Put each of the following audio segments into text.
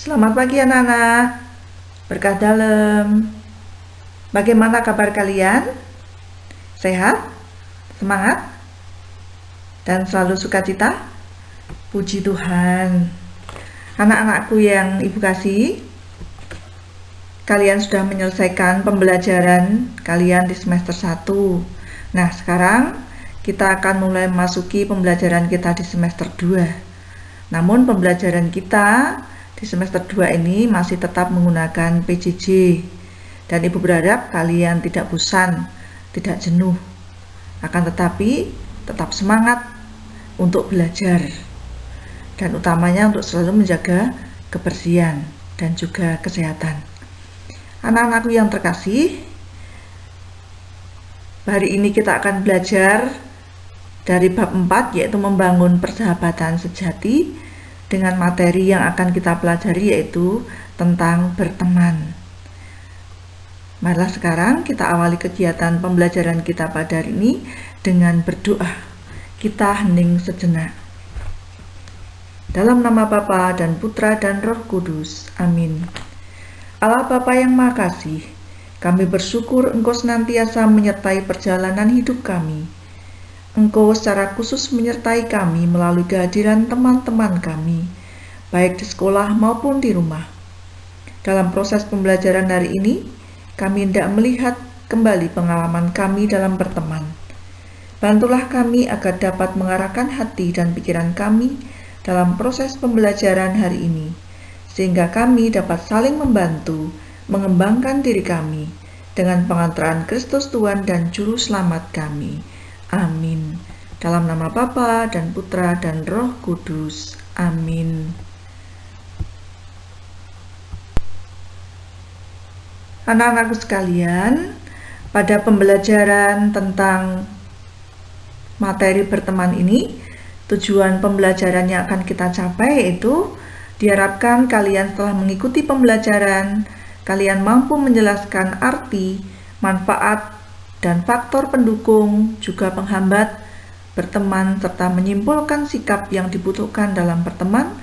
Selamat pagi anak-anak, berkah dalam. Bagaimana kabar kalian? Sehat? Semangat? Dan selalu sukacita? Puji Tuhan. Anak-anakku yang Ibu kasih, kalian sudah menyelesaikan pembelajaran kalian di semester 1. Nah, sekarang kita akan mulai memasuki pembelajaran kita di semester 2. Namun pembelajaran kita di semester 2 ini masih tetap menggunakan PJJ. Dan Ibu berharap kalian tidak bosan, tidak jenuh. Akan tetapi tetap semangat untuk belajar. Dan utamanya untuk selalu menjaga kebersihan dan juga kesehatan. Anak-anakku yang terkasih, hari ini kita akan belajar dari bab 4, yaitu membangun persahabatan sejati, dengan materi yang akan kita pelajari yaitu tentang berteman. Marilah sekarang kita awali kegiatan pembelajaran kita pada hari ini dengan berdoa. Kita hening sejenak. Dalam nama Bapa dan Putra dan Roh Kudus. Amin. Allah Bapa yang Maha Kasih, kami bersyukur Engkau senantiasa menyertai perjalanan hidup kami. Engkau secara khusus menyertai kami melalui kehadiran teman-teman kami, baik di sekolah maupun di rumah. Dalam proses pembelajaran hari ini, kami hendak melihat kembali pengalaman kami dalam berteman. Bantulah kami agar dapat mengarahkan hati dan pikiran kami dalam proses pembelajaran hari ini, sehingga kami dapat saling membantu, mengembangkan diri kami dengan pengantaran Kristus Tuhan dan Juru Selamat kami. Amin. Dalam nama Bapa dan Putra dan Roh Kudus. Amin. Anak-anakku sekalian, pada pembelajaran tentang materi berteman ini, tujuan pembelajaran yang akan kita capai yaitu diharapkan kalian setelah mengikuti pembelajaran, kalian mampu menjelaskan arti, manfaat, dan faktor pendukung juga penghambat berteman serta menyimpulkan sikap yang dibutuhkan dalam berteman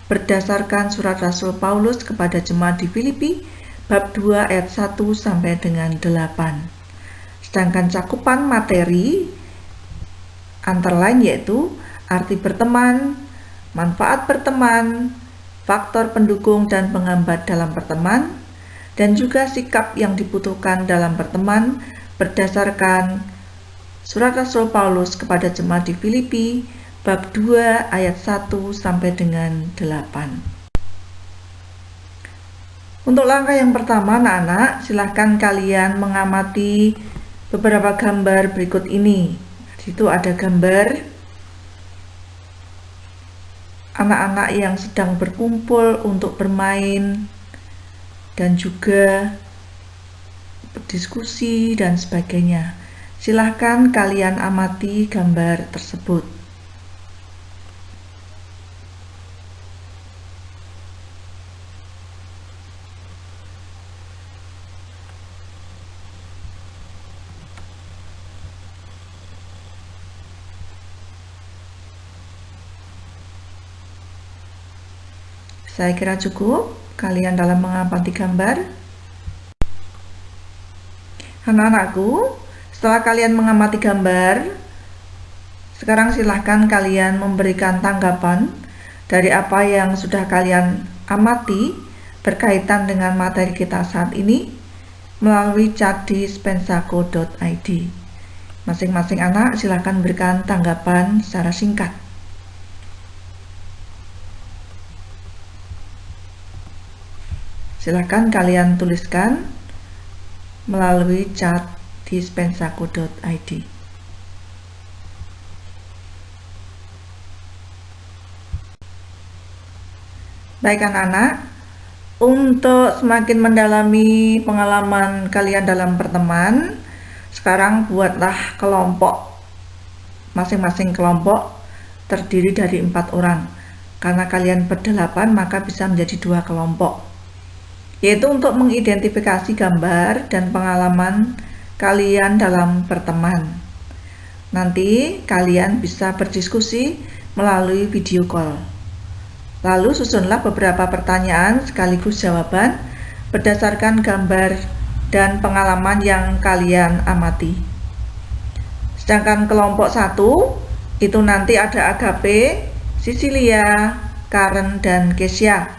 berdasarkan surat Rasul Paulus kepada jemaat di Filipi bab 2 ayat 1 sampai dengan 8. Sedangkan cakupan materi antara lain yaitu arti berteman, manfaat berteman, faktor pendukung dan penghambat dalam berteman, dan juga sikap yang dibutuhkan dalam berteman berdasarkan surat Rasul Paulus kepada jemaat di Filipi bab 2 ayat 1 sampai dengan 8. Untuk langkah yang pertama, anak-anak, silahkan kalian mengamati beberapa gambar berikut ini. Di situ ada gambar anak-anak yang sedang berkumpul untuk bermain dan juga berdiskusi dan sebagainya. Silahkan kalian amati gambar tersebut. Saya kira cukup kalian dalam mengamati gambar. Anak-anakku, setelah kalian mengamati gambar, sekarang silahkan kalian memberikan tanggapan dari apa yang sudah kalian amati berkaitan dengan materi kita saat ini melalui chat di spensako.id. Masing-masing anak silahkan berikan tanggapan secara singkat. Silahkan kalian tuliskan melalui chat di spensako.id. Baik anak-anak, untuk semakin mendalami pengalaman kalian dalam berteman, sekarang buatlah kelompok. Masing-masing kelompok terdiri dari 4 orang. Karena kalian berdelapan, maka bisa menjadi 2 kelompok. Yaitu untuk mengidentifikasi gambar dan pengalaman kalian dalam berteman. Nanti kalian bisa berdiskusi melalui video call. Lalu susunlah beberapa pertanyaan sekaligus jawaban berdasarkan gambar dan pengalaman yang kalian amati. Sedangkan kelompok 1 itu nanti ada Agape, Sisilia, Karen, dan Kesya.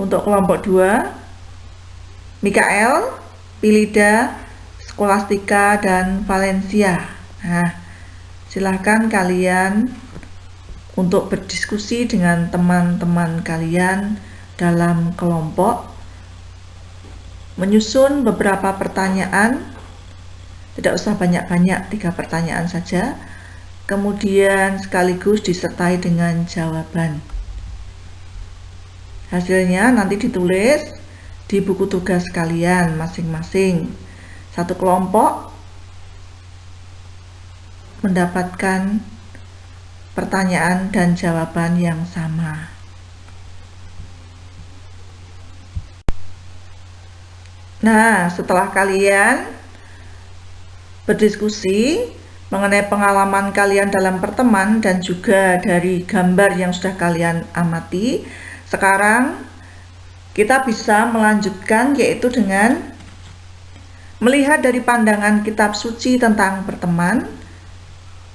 Untuk kelompok 2, Mikael, Pilida, Skolastika, dan Valencia. Nah, silahkan kalian untuk berdiskusi dengan teman-teman kalian dalam kelompok, menyusun beberapa pertanyaan, tidak usah banyak-banyak, 3 pertanyaan saja, kemudian sekaligus disertai dengan jawaban. Hasilnya nanti ditulis di buku tugas kalian masing-masing. Satu kelompok mendapatkan pertanyaan dan jawaban yang sama. Nah, setelah kalian berdiskusi mengenai pengalaman kalian dalam berteman dan juga dari gambar yang sudah kalian amati, sekarang kita bisa melanjutkan, yaitu dengan melihat dari pandangan kitab suci tentang berteman.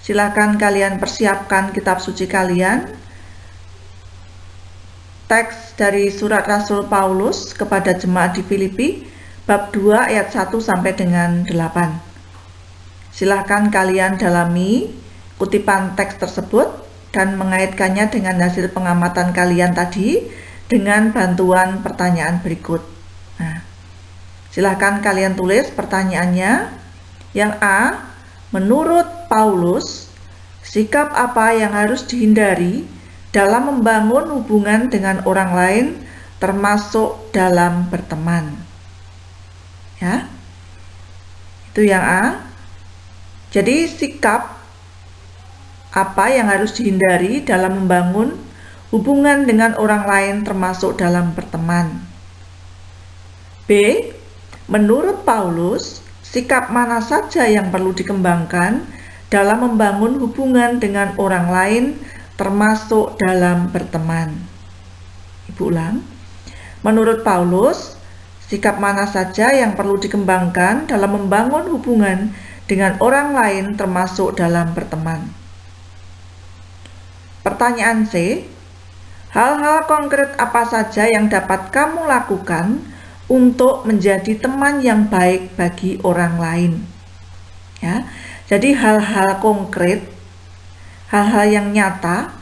Silakan kalian persiapkan kitab suci kalian. Teks dari surat Rasul Paulus kepada jemaat di Filipi, bab 2 ayat 1 sampai dengan 8. Silakan kalian dalami kutipan teks tersebut dan mengaitkannya dengan hasil pengamatan kalian tadi dengan bantuan pertanyaan berikut. Nah, silakan kalian tulis pertanyaannya. Yang A, menurut Paulus, sikap apa yang harus dihindari dalam membangun hubungan dengan orang lain, termasuk dalam berteman? Ya, itu yang A. Jadi sikap apa yang harus dihindari dalam membangun hubungan dengan orang lain termasuk dalam berteman. B, menurut Paulus, sikap mana saja yang perlu dikembangkan dalam membangun hubungan dengan orang lain termasuk dalam berteman. Ibu ulang. Menurut Paulus, sikap mana saja yang perlu dikembangkan dalam membangun hubungan dengan orang lain termasuk dalam berteman. Pertanyaan C, hal-hal konkret apa saja yang dapat kamu lakukan untuk menjadi teman yang baik bagi orang lain? Ya, jadi hal-hal konkret, hal-hal yang nyata,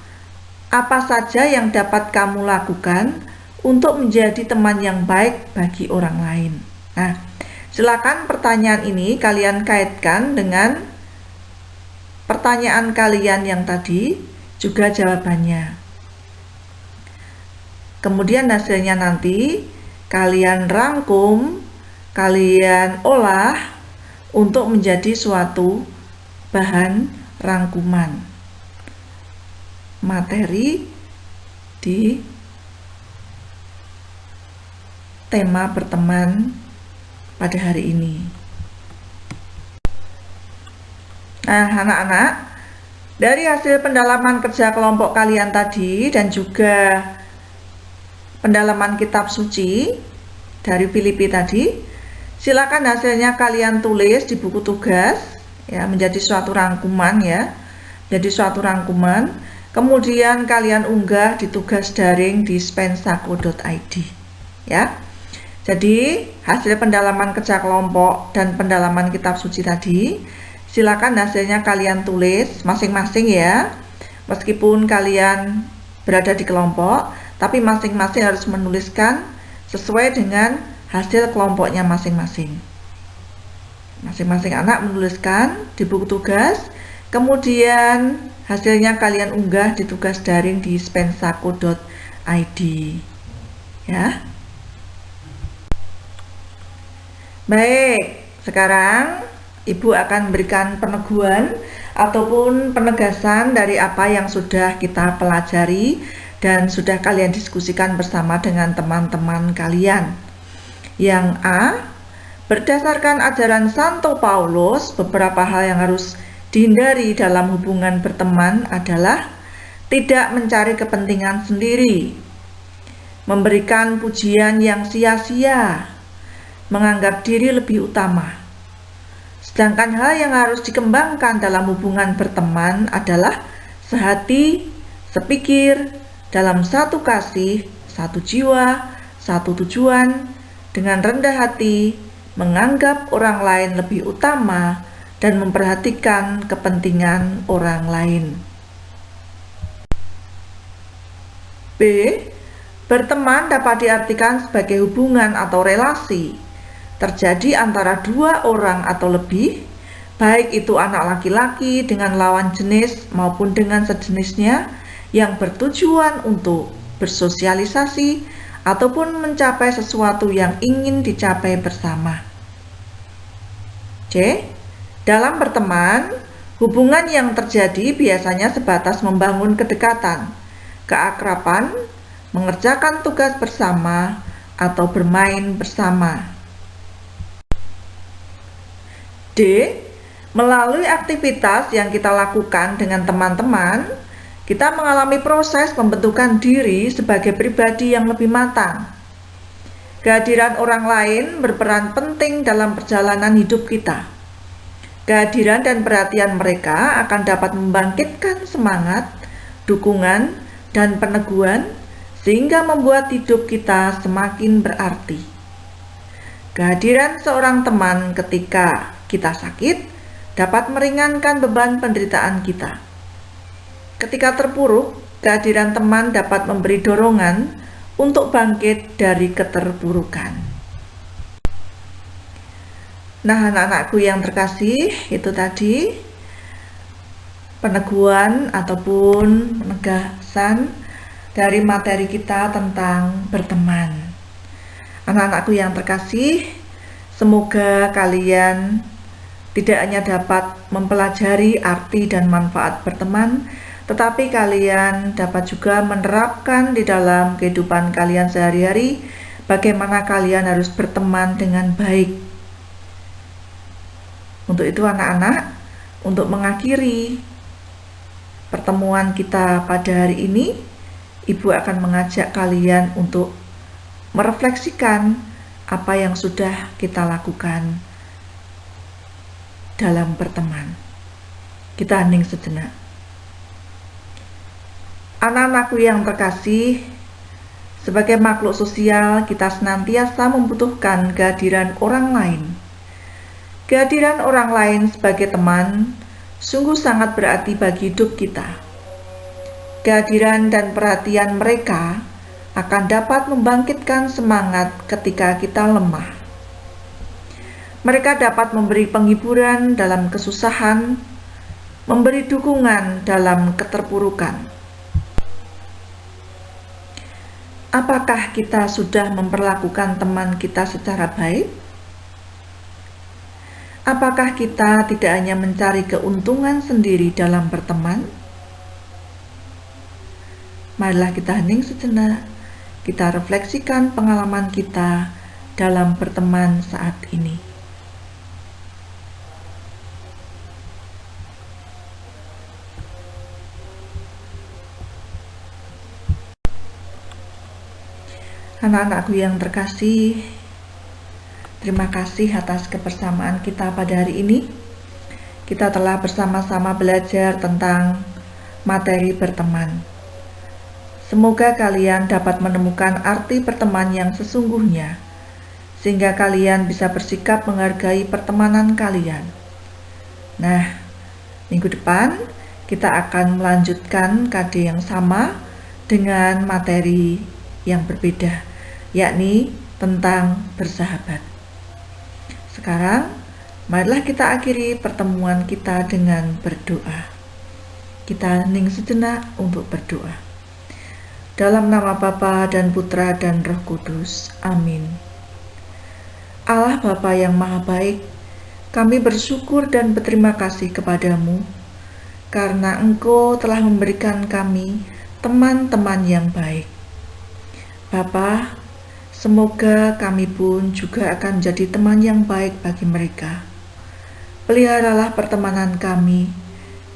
apa saja yang dapat kamu lakukan untuk menjadi teman yang baik bagi orang lain? Nah, silakan pertanyaan ini kalian kaitkan dengan pertanyaan kalian yang tadi, juga jawabannya. Kemudian hasilnya nanti kalian rangkum, kalian olah untuk menjadi suatu bahan rangkuman materi di tema berteman pada hari ini. Nah, anak-anak, dari hasil pendalaman kerja kelompok kalian tadi dan juga pendalaman kitab suci dari Filipi tadi, silakan hasilnya kalian tulis di buku tugas ya, menjadi suatu rangkuman ya. Jadi suatu rangkuman, kemudian kalian unggah di tugas daring di spensako.id ya. Jadi hasil pendalaman kerja kelompok dan pendalaman kitab suci tadi, silakan hasilnya kalian tulis masing-masing ya. Meskipun kalian berada di kelompok, tapi masing-masing harus menuliskan sesuai dengan hasil kelompoknya masing-masing. Masing-masing anak menuliskan di buku tugas, kemudian hasilnya kalian unggah di tugas daring di spensako.id ya. Baik, sekarang Ibu akan memberikan peneguhan ataupun penegasan dari apa yang sudah kita pelajari dan sudah kalian diskusikan bersama dengan teman-teman kalian. Yang A, berdasarkan ajaran Santo Paulus, beberapa hal yang harus dihindari dalam hubungan berteman adalah tidak mencari kepentingan sendiri, memberikan pujian yang sia-sia, menganggap diri lebih utama. Sedangkan hal yang harus dikembangkan dalam hubungan berteman adalah sehati, sepikir, dalam satu kasih, satu jiwa, satu tujuan, dengan rendah hati, menganggap orang lain lebih utama, dan memperhatikan kepentingan orang lain. B. Berteman dapat diartikan sebagai hubungan atau relasi terjadi antara dua orang atau lebih, baik itu anak laki-laki dengan lawan jenis maupun dengan sejenisnya, yang bertujuan untuk bersosialisasi ataupun mencapai sesuatu yang ingin dicapai bersama. C. Dalam berteman, hubungan yang terjadi biasanya sebatas membangun kedekatan, keakraban, mengerjakan tugas bersama, atau bermain bersama. D. Melalui aktivitas yang kita lakukan dengan teman-teman, kita mengalami proses pembentukan diri sebagai pribadi yang lebih matang. Kehadiran orang lain berperan penting dalam perjalanan hidup kita. Kehadiran dan perhatian mereka akan dapat membangkitkan semangat, dukungan, dan peneguhan, sehingga membuat hidup kita semakin berarti. Kehadiran seorang teman ketika kita sakit dapat meringankan beban penderitaan kita. Ketika terpuruk, kehadiran teman dapat memberi dorongan untuk bangkit dari keterpurukan. Nah, anak-anakku yang terkasih, itu tadi peneguhan ataupun penegasan dari materi kita tentang berteman. Anak-anakku yang terkasih, semoga kalian tidak hanya dapat mempelajari arti dan manfaat berteman, tetapi kalian dapat juga menerapkan di dalam kehidupan kalian sehari-hari bagaimana kalian harus berteman dengan baik. Untuk itu anak-anak, untuk mengakhiri pertemuan kita pada hari ini, Ibu akan mengajak kalian untuk merefleksikan apa yang sudah kita lakukan dalam berteman. Kita hening sejenak. Anak-anakku yang terkasih, sebagai makhluk sosial, kita senantiasa membutuhkan kehadiran orang lain. Kehadiran orang lain sebagai teman sungguh sangat berarti bagi hidup kita. Kehadiran dan perhatian mereka akan dapat membangkitkan semangat ketika kita lemah. Mereka dapat memberi penghiburan dalam kesusahan, memberi dukungan dalam keterpurukan. Apakah kita sudah memperlakukan teman kita secara baik? Apakah kita tidak hanya mencari keuntungan sendiri dalam berteman? Marilah kita hening sejenak, kita refleksikan pengalaman kita dalam berteman saat ini. Anak-anakku yang terkasih, terima kasih atas kebersamaan kita pada hari ini. Kita telah bersama-sama belajar tentang materi berteman. Semoga kalian dapat menemukan arti berteman yang sesungguhnya, sehingga kalian bisa bersikap menghargai pertemanan kalian. Nah, minggu depan kita akan melanjutkan KD yang sama dengan materi yang berbeda, yakni tentang bersahabat. Sekarang, marilah kita akhiri pertemuan kita dengan berdoa. Kita hening sejenak untuk berdoa. Dalam nama Bapa dan Putra dan Roh Kudus. Amin. Allah Bapa yang Maha Baik, kami bersyukur dan berterima kasih kepadamu karena Engkau telah memberikan kami teman-teman yang baik. Bapa, semoga kami pun juga akan menjadi teman yang baik bagi mereka. Peliharalah pertemanan kami,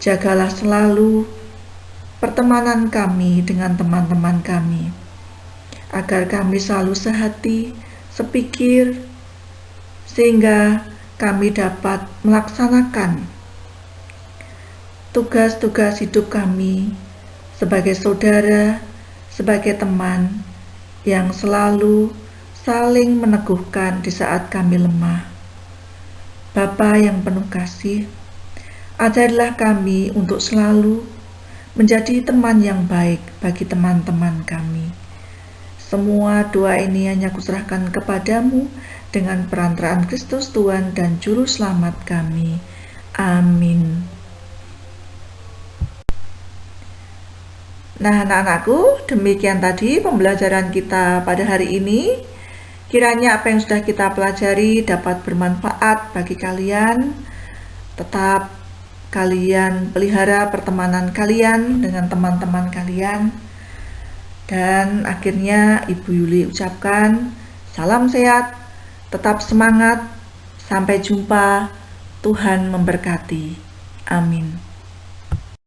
jagalah selalu pertemanan kami dengan teman-teman kami, agar kami selalu sehati, sepikir, sehingga kami dapat melaksanakan tugas-tugas hidup kami sebagai saudara, sebagai teman yang selalu saling meneguhkan di saat kami lemah. Bapa yang penuh kasih, ajarlah kami untuk selalu menjadi teman yang baik bagi teman-teman kami. Semua doa ini hanya kuserahkan kepadamu dengan perantaraan Kristus Tuhan dan Juru Selamat kami. Amin. Nah, anak-anakku, demikian tadi pembelajaran kita pada hari ini. Kiranya apa yang sudah kita pelajari dapat bermanfaat bagi kalian. Tetap kalian pelihara pertemanan kalian dengan teman-teman kalian. Dan akhirnya Ibu Yuli ucapkan salam sehat, tetap semangat, sampai jumpa, Tuhan memberkati. Amin.